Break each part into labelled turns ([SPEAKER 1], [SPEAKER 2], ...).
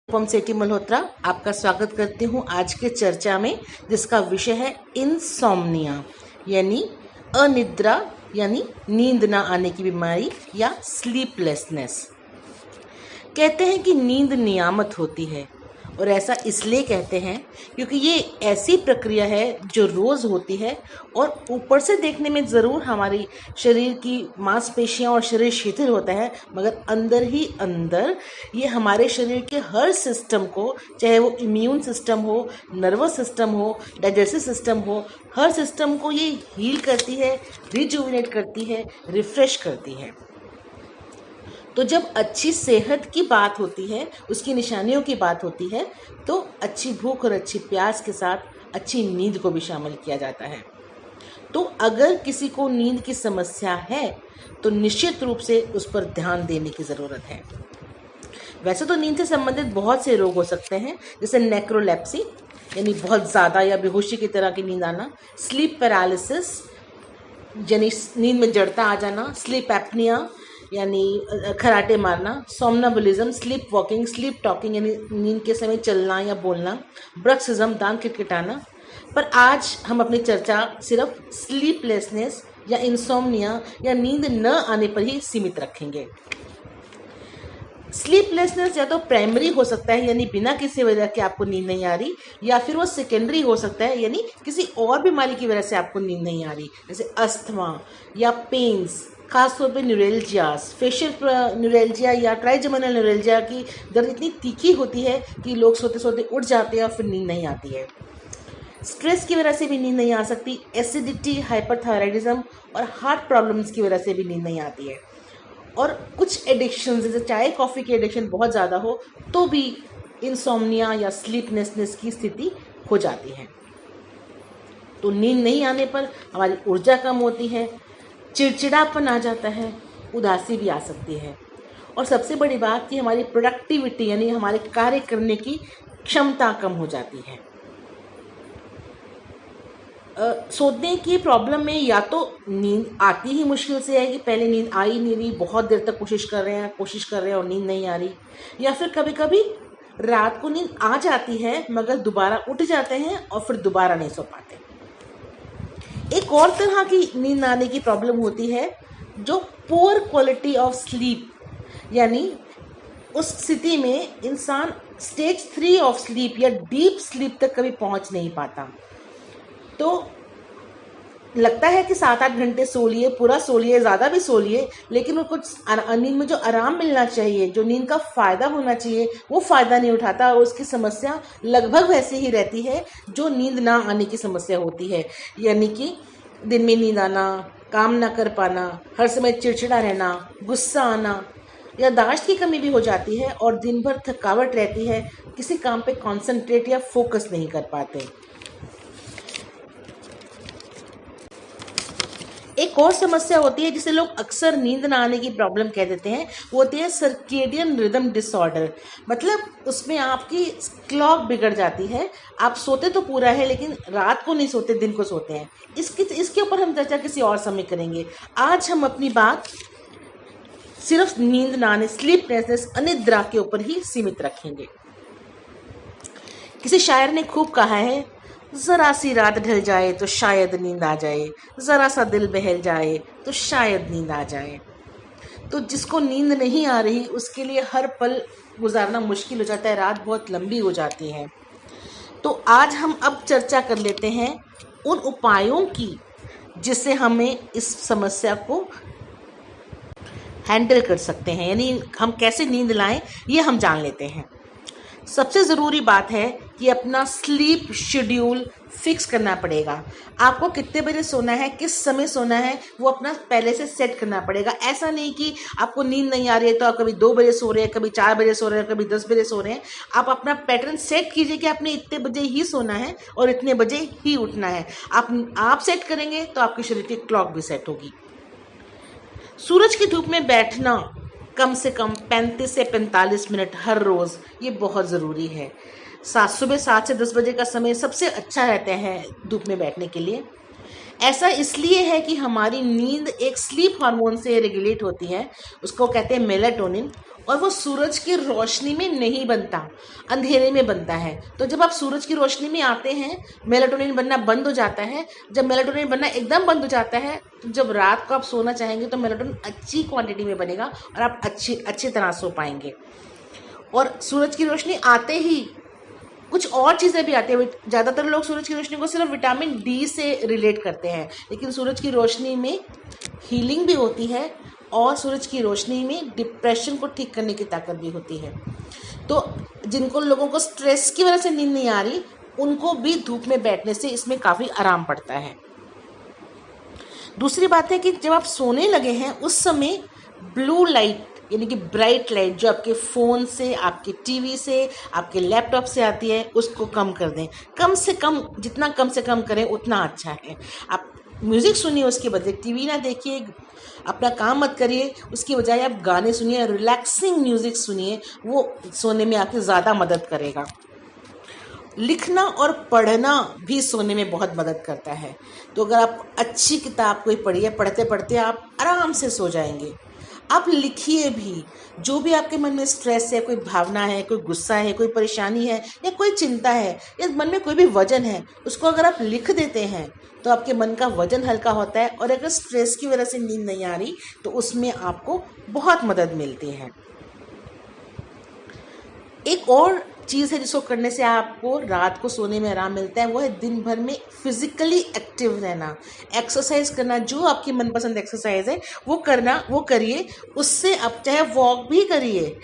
[SPEAKER 1] अनुपम सेठी मल्होत्रा आपका स्वागत करती हूँ आज के चर्चा में, जिसका विषय है इंसोम्निया यानी अनिद्रा यानी नींद ना आने की बीमारी या स्लीपलेसनेस। कहते हैं कि नींद नियामत होती है और ऐसा इसलिए कहते हैं क्योंकि ये ऐसी प्रक्रिया है जो रोज़ होती है और ऊपर से देखने में ज़रूर हमारी शरीर की मांसपेशियां और शरीर शिथिल होता है, मगर अंदर ही अंदर ये हमारे शरीर के हर सिस्टम को, चाहे वो इम्यून सिस्टम हो, नर्वस सिस्टम हो, डाइजेस्टिव सिस्टम हो, हर सिस्टम को ये हील करती है, रिजुविनेट करती है, रिफ्रेश करती है। तो जब अच्छी सेहत की बात होती है, उसकी निशानियों की बात होती है, तो अच्छी भूख और अच्छी प्यास के साथ अच्छी नींद को भी शामिल किया जाता है। तो अगर किसी को नींद की समस्या है तो निश्चित रूप से उस पर ध्यान देने की ज़रूरत है। वैसे तो नींद से संबंधित बहुत से रोग हो सकते हैं, जैसे नेक्रोलेप्सी यानी बहुत ज़्यादा या बेहोशी की तरह की नींद आना, स्लीप पैरालिसिस यानी नींद में जड़ता आ जाना, स्लीप एपनिया यानी खराटे मारना, सोमनाबुलिज्म, स्लीप वॉकिंग, स्लीप टॉकिंग यानी नींद के समय चलना या बोलना, ब्रक्सिज्म, दांत खिटखिटाना। पर आज हम अपनी चर्चा सिर्फ स्लीपलेसनेस या इंसोम्निया या नींद न आने पर ही सीमित रखेंगे। स्लीपलेसनेस या तो प्राइमरी हो सकता है यानी बिना किसी वजह के आपको नींद नहीं आ रही, या फिर वो सेकेंडरी हो सकता है यानी किसी और बीमारी की वजह से आपको नींद नहीं आ रही, जैसे अस्थमा या पेन्स, खासतौर पे न्यूरेल्जियास, फेशियल न्यूरेल्जिया या ट्राइजेमिनल न्यूरेल्जिया की दर्द इतनी तीखी होती है कि लोग सोते सोते उठ जाते हैं और फिर नींद नहीं आती है। स्ट्रेस की वजह से भी नींद नहीं आ सकती, एसिडिटी, हाइपरथायराइडिज्म और हार्ट प्रॉब्लम्स की वजह से भी नींद नहीं आती है। और कुछ एडिक्शन जैसे चाय कॉफ़ी की एडिक्शन बहुत ज़्यादा हो तो भी इंसोम्निया या स्लीपलेसनेस की स्थिति हो जाती है। तो नींद नहीं आने पर हमारी ऊर्जा कम होती है, चिड़चिड़ापन आ जाता है, उदासी भी आ सकती है, और सबसे बड़ी बात कि हमारी प्रोडक्टिविटी यानी हमारे कार्य करने की क्षमता कम हो जाती है। सोने की प्रॉब्लम में या तो नींद आती ही मुश्किल से है कि पहले नींद आ ही नहीं रही, बहुत देर तक कोशिश कर रहे हैं और नींद नहीं आ रही, या फिर कभी कभी रात को नींद आ जाती है मगर दोबारा उठ जाते हैं और फिर दोबारा नहीं सो पाते। एक और तरह की नींद आने की प्रॉब्लम होती है जो पुअर क्वालिटी ऑफ स्लीप, यानी उस स्थिति में इंसान स्टेज 3 ऑफ स्लीप या डीप स्लीप तक कभी पहुंच नहीं पाता। तो लगता है कि 7-8 घंटे सो लिए, पूरा सो लिए, ज़्यादा भी सो लिए, लेकिन वो कुछ नींद में जो आराम मिलना चाहिए, जो नींद का फ़ायदा होना चाहिए, वो फ़ायदा नहीं उठाता और उसकी समस्या लगभग वैसे ही रहती है जो नींद ना आने की समस्या होती है। यानी कि दिन में नींद आना, काम ना कर पाना, हर समय चिड़चिड़ा रहना, गुस्सा आना, याददाश्त की कमी भी हो जाती है और दिन भर थकावट रहती है, किसी काम पे कॉन्सेंट्रेट या फोकस नहीं कर पाते। एक और समस्या होती है जिसे लोग अक्सर नींद ना आने की प्रॉब्लम कह देते हैं, वो होती है सर्केडियन रिदम डिसऑर्डर। मतलब उसमें आपकी क्लॉक बिगड़ जाती है, आप सोते तो पूरा है लेकिन रात को नहीं सोते, दिन को सोते हैं। इसके ऊपर हम चर्चा किसी और समय करेंगे। आज हम अपनी बात सिर्फ नींद ना आने, स्लीपलेसनेस, अनिद्रा के ऊपर ही सीमित रखेंगे। किसी शायर ने खूब कहा है, जरा सी रात ढल जाए तो शायद नींद आ जाए, जरा सा दिल बहल जाए तो शायद नींद आ जाए। तो जिसको नींद नहीं आ रही उसके लिए हर पल गुजारना मुश्किल हो जाता है, रात बहुत लंबी हो जाती है। तो आज हम अब चर्चा कर लेते हैं उन उपायों की जिससे हमें इस समस्या को हैंडल कर सकते हैं, यानी हम कैसे नींद लाएं ये हम जान लेते हैं। सबसे ज़रूरी बात है कि अपना स्लीप शेड्यूल फिक्स करना पड़ेगा। आपको कितने बजे सोना है, किस समय सोना है, वो अपना पहले से सेट करना पड़ेगा। ऐसा नहीं कि आपको नींद नहीं आ रही है तो आप कभी 2 बजे सो रहे हैं, कभी 4 बजे सो रहे हैं, कभी 10 बजे सो रहे हैं। आप अपना पैटर्न सेट कीजिए कि आपने इतने बजे ही सोना है और इतने बजे ही उठना है। आप सेट करेंगे तो आपके शरीर की क्लॉक भी सेट होगी। सूरज की धूप में बैठना कम से कम 35 से 45 मिनट हर रोज़, ये बहुत ज़रूरी है। सुबह 7 से 10 बजे का समय सबसे अच्छा रहता है धूप में बैठने के लिए। ऐसा इसलिए है कि हमारी नींद एक स्लीप हार्मोन से रेगुलेट होती है, उसको कहते हैं मेलाटोनिन, और वो सूरज की रोशनी में नहीं बनता, अंधेरे में बनता है। तो जब आप सूरज की रोशनी में आते हैं मेलाटोनिन बनना बंद हो जाता है। जब मेलाटोनिन बनना एकदम बंद हो जाता है तो जब रात को आप सोना चाहेंगे तो मेलाटोनिन अच्छी क्वांटिटी में बनेगा और आप अच्छी तरह सो पाएंगे। और सूरज की रोशनी आते ही कुछ और चीज़ें भी आती हैं। ज़्यादातर लोग सूरज की रोशनी को सिर्फ विटामिन डी से रिलेट करते हैं, लेकिन सूरज की रोशनी में हीलिंग भी होती है और सूरज की रोशनी में डिप्रेशन को ठीक करने की ताकत भी होती है। तो जिनको लोगों को स्ट्रेस की वजह से नींद नहीं आ रही, उनको भी धूप में बैठने से इसमें काफ़ी आराम पड़ता है। दूसरी बात है कि जब आप सोने लगे हैं उस समय ब्लू लाइट यानी कि ब्राइट लाइट जो आपके फ़ोन से, आपके टीवी से, आपके लैपटॉप से आती है, उसको कम कर दें। कम से कम, जितना कम से कम करें उतना अच्छा है। आप म्यूज़िक सुनिए, उसके बदले टीवी ना देखिए, अपना काम मत करिए, उसकी बजाय आप गाने सुनिए, रिलैक्सिंग म्यूज़िक सुनिए, वो सोने में आपकी ज़्यादा मदद करेगा। लिखना और पढ़ना भी सोने में बहुत मदद करता है। तो अगर आप अच्छी किताब कोई पढ़िए, पढ़ते पढ़ते आप आराम से सो जाएंगे। आप लिखिए भी, जो भी आपके मन में स्ट्रेस है, कोई भावना है, कोई गुस्सा है, कोई परेशानी है या कोई चिंता है या मन में कोई भी वजन है, उसको अगर आप लिख देते हैं तो आपके मन का वजन हल्का होता है। और अगर स्ट्रेस की वजह से नींद नहीं आ रही तो उसमें आपको बहुत मदद मिलती है। एक और चीज़ है जिसको करने से आपको रात को सोने में आराम मिलता है, वो है दिन भर में फिजिकली एक्टिव रहना, एक्सरसाइज करना। जो आपकी मनपसंद एक्सरसाइज है वो करना, वो करिए। उससे आप चाहे वॉक भी करिए,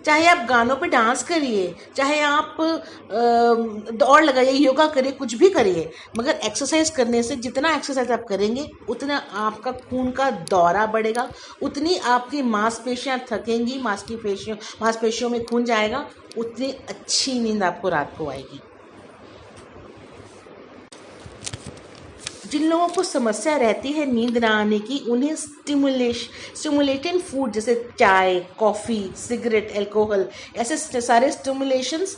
[SPEAKER 1] चाहे आप गानों पे डांस करिए, चाहे आप दौड़ लगाइए, योगा करिए, कुछ भी करिए, मगर एक्सरसाइज करने से जितना एक्सरसाइज आप करेंगे उतना आपका खून का दौरा बढ़ेगा, उतनी आपकी मांसपेशियां थकेंगी, मांसपेशियों में खून जाएगा, उतनी अच्छी नींद आपको रात को आएगी। जिन लोगों को समस्या रहती है नींद ना आने की, उन्हें स्टिमुलेटिंग फूड जैसे चाय, कॉफ़ी, सिगरेट, अल्कोहल, ऐसे सारे स्टिमुलेशंस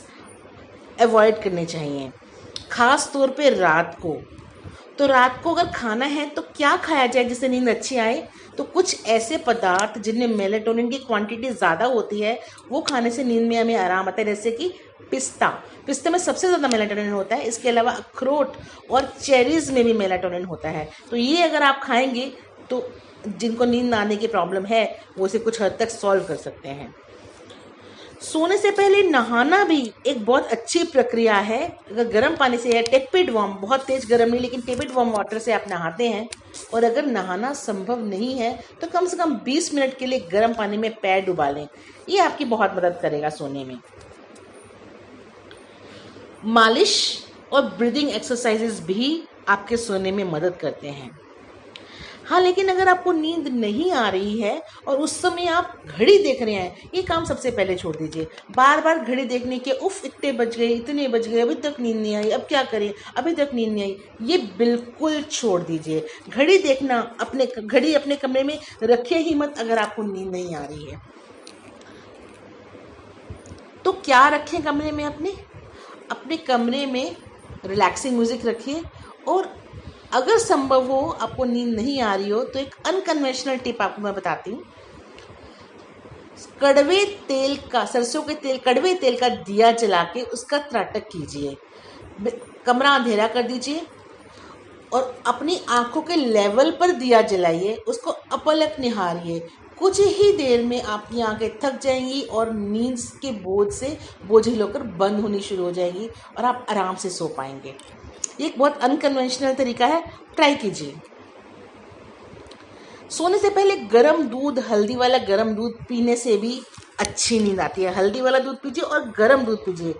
[SPEAKER 1] अवॉइड करने चाहिए, ख़ास तौर पे रात को। तो रात को अगर खाना है तो क्या खाया जाए जिससे नींद अच्छी आए? तो कुछ ऐसे पदार्थ जिनमें मेलाटोनिन की क्वांटिटी ज़्यादा होती है, वो खाने से नींद में हमें आराम आता है, जैसे कि पिस्ते में सबसे ज़्यादा मेलाटोनिन होता है। इसके अलावा अखरोट और चेरीज़ में भी मेलाटोनिन होता है। तो ये अगर आप खाएंगे तो जिनको नींद आने की प्रॉब्लम है वो इसे कुछ हद तक सॉल्व कर सकते हैं। सोने से पहले नहाना भी एक बहुत अच्छी प्रक्रिया है। अगर गर्म पानी से या टेपिड वार्म, बहुत तेज गर्म नहीं लेकिन टेपिड वार्म वाटर से आप नहाते हैं, और अगर नहाना संभव नहीं है तो कम से कम 20 मिनट के लिए गर्म पानी में पैर डुबा लें। ये आपकी बहुत मदद करेगा सोने में। मालिश और ब्रीदिंग एक्सरसाइजेस भी आपके सोने में मदद करते हैं। हाँ, लेकिन अगर आपको नींद नहीं आ रही है और उस समय आप घड़ी देख रहे हैं, ये काम सबसे पहले छोड़ दीजिए। बार बार घड़ी देखने के, उफ इतने बज गए, इतने बज गए, अभी तक नींद नहीं आई, अब क्या करें, अभी तक नींद नहीं आई, ये बिल्कुल छोड़ दीजिए। घड़ी देखना, घड़ी अपने कमरे में रखिए ही मत अगर आपको नींद नहीं आ रही है। तो क्या रखें कमरे में? अपने कमरे में रिलैक्सिंग म्यूजिक रखिए, और अगर संभव हो, आपको नींद नहीं आ रही हो, तो एक अनकन्वेंशनल टिप आपको मैं बताती हूँ। सरसों के कड़वे तेल का दिया जला के उसका त्राटक कीजिए, कमरा अंधेरा कर दीजिए और अपनी आंखों के लेवल पर दिया जलाइए, उसको अपलक निहारिए। कुछ ही देर में आपकी आंखें थक जाएंगी और नींद के बोझिल होकर बंद होनी शुरू हो जाएगी और आप आराम से सो पाएंगे। ये एक बहुत अनकन्वेंशनल तरीका है, ट्राई कीजिए। सोने से पहले हल्दी वाला गर्म दूध पीने से भी अच्छी नींद आती है। हल्दी वाला दूध पीजिए और गर्म दूध पीजिए।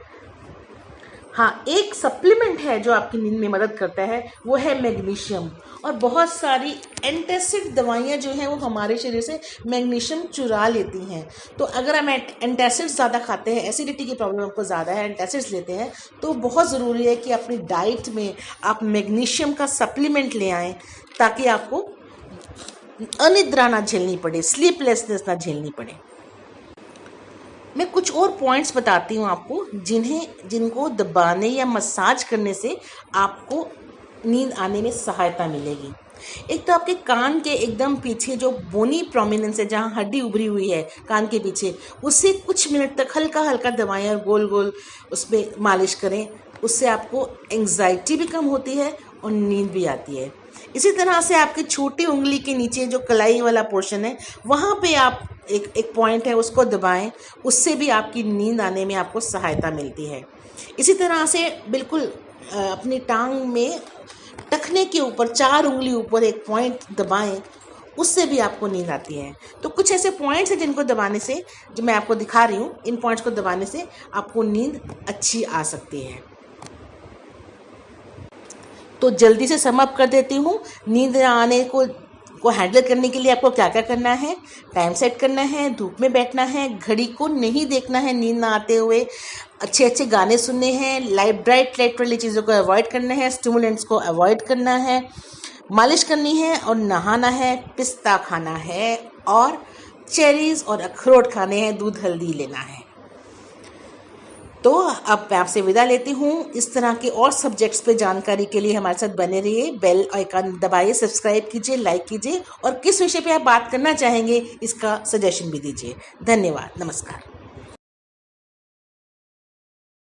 [SPEAKER 1] हाँ, एक सप्लीमेंट है जो आपकी नींद में मदद करता है, वो है मैग्नीशियम। और बहुत सारी एंटासिड दवाइयाँ जो हैं वो हमारे शरीर से मैग्नीशियम चुरा लेती हैं। तो अगर हम एंटासिड ज़्यादा खाते हैं, एसिडिटी की प्रॉब्लम आपको ज़्यादा है, एंटासिड्स लेते हैं, तो बहुत ज़रूरी है कि अपनी डाइट में आप मैग्नीशियम का सप्लीमेंट ले आएँ, ताकि आपको अनिद्रा ना झेलनी पड़े, स्लीपलेसनेस ना झेलनी पड़े। मैं कुछ और पॉइंट्स बताती हूँ आपको जिनको दबाने या मसाज करने से आपको नींद आने में सहायता मिलेगी। एक तो आपके कान के एकदम पीछे जो बोनी प्रोमिनेंस है, जहाँ हड्डी उभरी हुई है कान के पीछे, उससे कुछ मिनट तक हल्का हल्का दबाएं और गोल गोल उस पर मालिश करें। उससे आपको एंग्जाइटी भी कम होती है और नींद भी आती है। इसी तरह से आपकी छोटी उंगली के नीचे जो कलाई वाला पोर्शन है, वहाँ पे आप एक पॉइंट है, उसको दबाएं। उससे भी आपकी नींद आने में आपको सहायता मिलती है। इसी तरह से बिल्कुल अपनी टांग में टखने के ऊपर 4 उंगली ऊपर एक पॉइंट दबाएं, उससे भी आपको नींद आती है। तो कुछ ऐसे पॉइंट्स हैं जिनको दबाने से, जो मैं आपको दिखा रही हूँ, इन पॉइंट्स को दबाने से आपको नींद अच्छी आ सकती है। तो जल्दी से सम अप कर देती हूँ। नींद आने को हैंडल करने के लिए आपको क्या क्या करना है। टाइम सेट करना है, धूप में बैठना है, घड़ी को नहीं देखना है नींद ना आते हुए, अच्छे अच्छे गाने सुनने हैं, ब्राइट लाइट वाली चीज़ों को अवॉइड करना है, स्टिमुलेंट्स को अवॉइड करना है, मालिश करनी है और नहाना है, पिस्ता खाना है और चेरीज़ और अखरोट खाने हैं, दूध हल्दी लेना है। तो अब मैं आपसे विदा लेती हूँ। इस तरह के और सब्जेक्ट्स पे जानकारी के लिए हमारे साथ बने रहिए। बेल आइकन दबाइए, सब्सक्राइब कीजिए, लाइक कीजिए और किस विषय पे आप बात करना चाहेंगे इसका सजेशन भी दीजिए। धन्यवाद, नमस्कार।